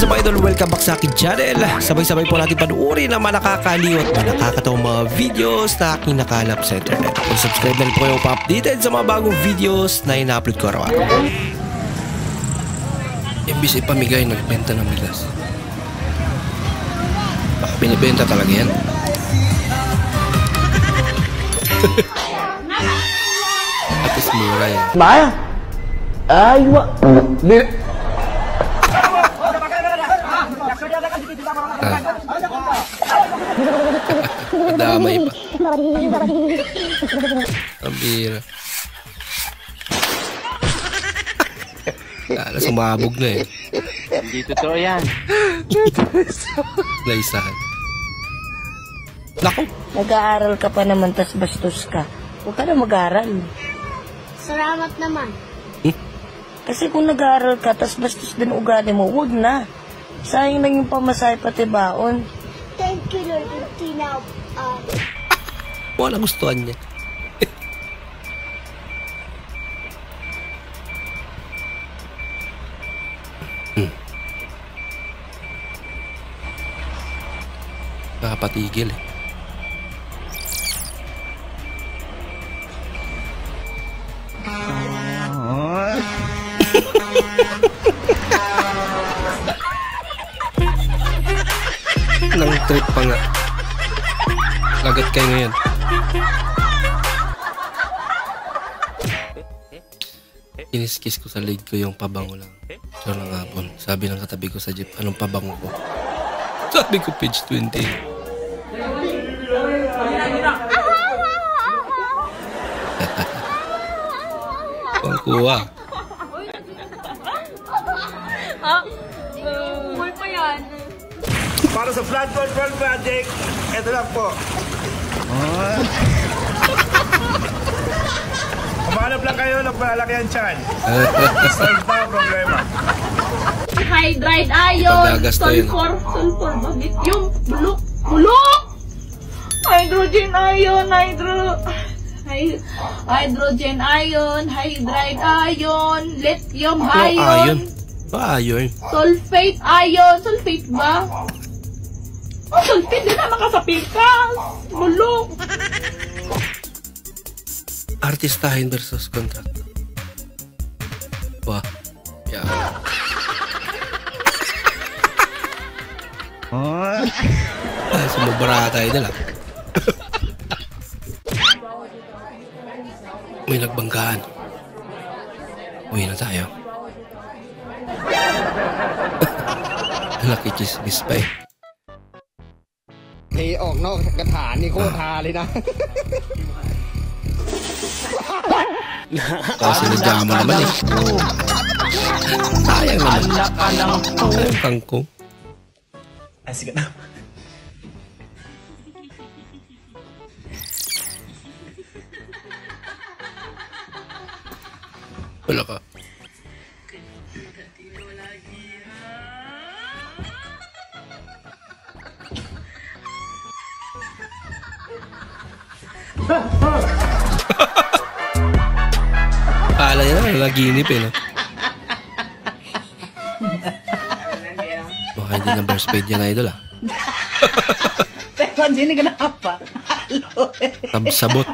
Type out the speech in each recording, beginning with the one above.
What's up idol? Welcome back sa akin channel. Sabay-sabay po natin panuorin ang mga nakakaliw at mga nakakatawang mga videos na aking nakalap sa internet. Kung subscribe na rin po kayo pa-updated sa mga bagong videos na ina-upload ko araw-araw. Imbis ipamigay, nagbenta ng bigas. Baka binibenta talaga yan. At is mura yan. Maya? Aywa. Damay pa. Ang bira. Kala sumabog na eh. Hindi totoo yan. Naisahan. Naku. Nag-aaral ka pa naman, tas bastos ka. Huwag ka na mag-aaral. Salamat naman. Kasi kung nag-aaral ka, tas bastos din ugali mo, huwag na. Sayang lang yung pamasahe pati baon. Thank you, Lord. Tina. Wala gustuhan niya. Nakapatigil eh. Nang trip pa nga. Lagat kayo ngayon. Kiniskis ko sa leg ko yung pabango lang. So ng hapon, sabi ng katabi ko sa jeep, anong pabango ko? Sabi ko page 20. Pangkuha. Uy pa yan. Para sa Flat Control Project, ito lang po. Kumanap lang kayo ng palalaki ang tiyan. Solve na ang problema. Hydride ion, sulfur, bakit yung bulok, hydrogen ion, hydrogen ion, hydride ion, lithium ion, Iron. sulfate ion, sulfate ba? Sulfate din naman ka sa pikas, bulok. Artistahin versus contractor. Wah. Yeah. Sumubara tayo nila. May nagbanggaan. Uwi na tayo. Nakichismis pa eh. เทออกนอกกระถางนี่โคตรฮาเลยนะ Kasi sinadya mo naman eh. Sayang naman. Kangkong. Sige na. Wala ka. Pala niya, naginip eh, no? Baka hindi number spade yan, idol, ah. Pero hindi ka na pa. Tabsabot.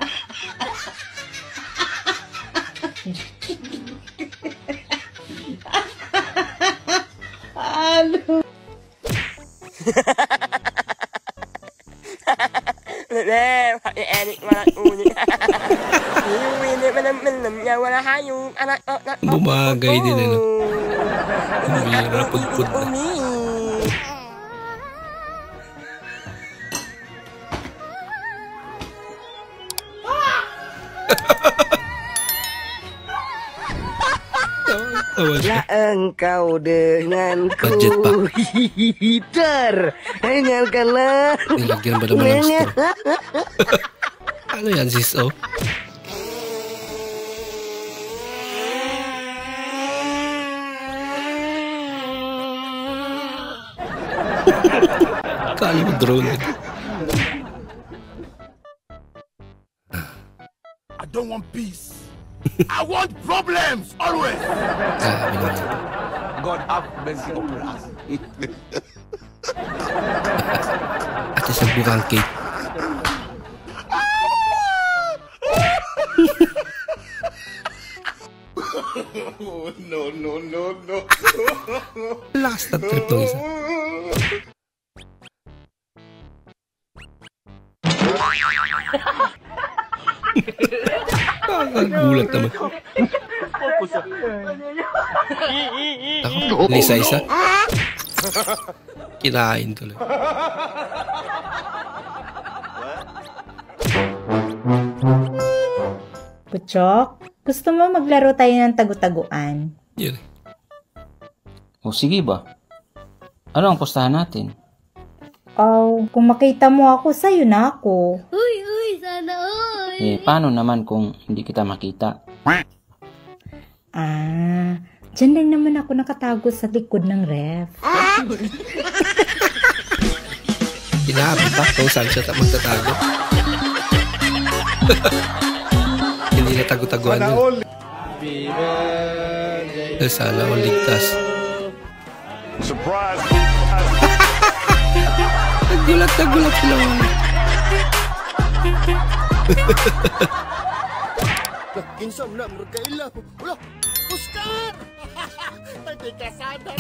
Bumagay din eh, no? Ang bira, pagpud na. Ya engkau denganku. Budget pa. Hider. Hingalkanlah. Nilagyan ba naman ng store? Ano yan, sis, oh? Kali mo drone. I don't want peace. I want problems always. Sabi naman. God have mercy upon us. At isang bukang cake. No. Last na trip tong isa. Gulat naman. Ako, isa-isa. Kinain tuloy. Puchok, gusto mo maglaro tayo ng tagu-taguan? Yun. O sige ba? Ano ang pustahan natin? Kung makita mo ako, sa'yo na ako. Uy, sana all. Paano naman kung hindi kita makita? Diyan lang naman ako nakatago sa likod ng ref. Hinahabit ba kung saan siya magtatago? Hindi na tagu-taguan yun. Sana all ligtas. Surprise! Nagulat sila. Kinsam na, merkaila. Wala, Oscar! Tay kasada.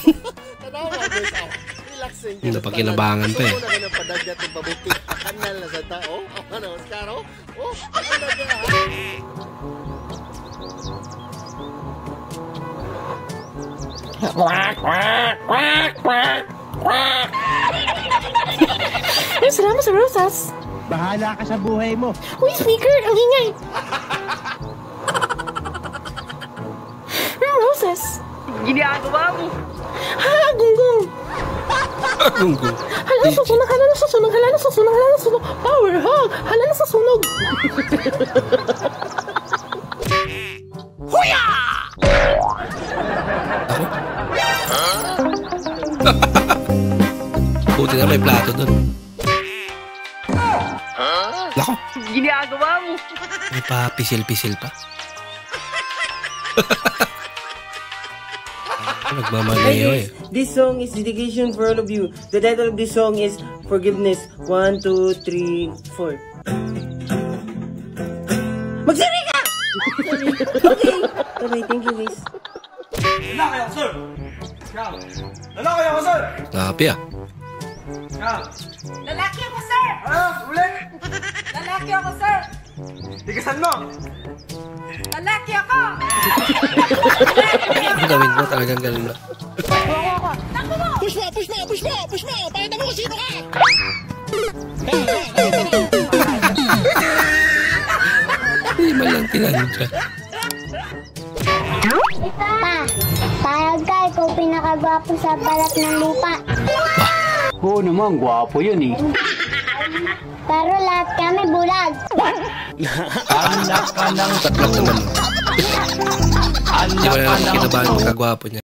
Tanawa, boys. Relaxing. Hindi na pakinabangan pa eh. Wala ka ng padagdat ng pabuti. Kanal na sa tao. Ano, Oscar? Ano na ka, ha? Salamat sa rosas. Bahala ka sa buhay mo. Uy, speaker! Ang ingay! Rosas! Ginagawa mo! Gunggong! Gunggong. Hala na susunog! Power hog! Hala na susunog! Huya! Buti na may plato dun. Lako. Ginagawa mo! May pa pisil-pisil pa. Nagmamalayo eh. This song is dedication for all of you. The title of this song is Forgiveness. 1, 2, 3, 4. Magsabi ka! Okay. Okay, thank you guys. Lalaki ako, sir! Lalaki ako, sir! Lapi ah. Lalaki ako, sir! Ulit! Lalaki ako, sir! Tigasan mo! Lalaki ako! Ang gawin mo, talagang galing mo. Push mo! Pakita mo kung sino ka! Hindi man lang tinanong siya. Pa, parang ka, ikaw pinakagwapo sa balat ng lupa. Oo naman, gwapo yun eh. Pero lahat kami bulag. Anak ka ng Tatlak naman. Hindi mo na lang kinabahan mo kagwapo niya.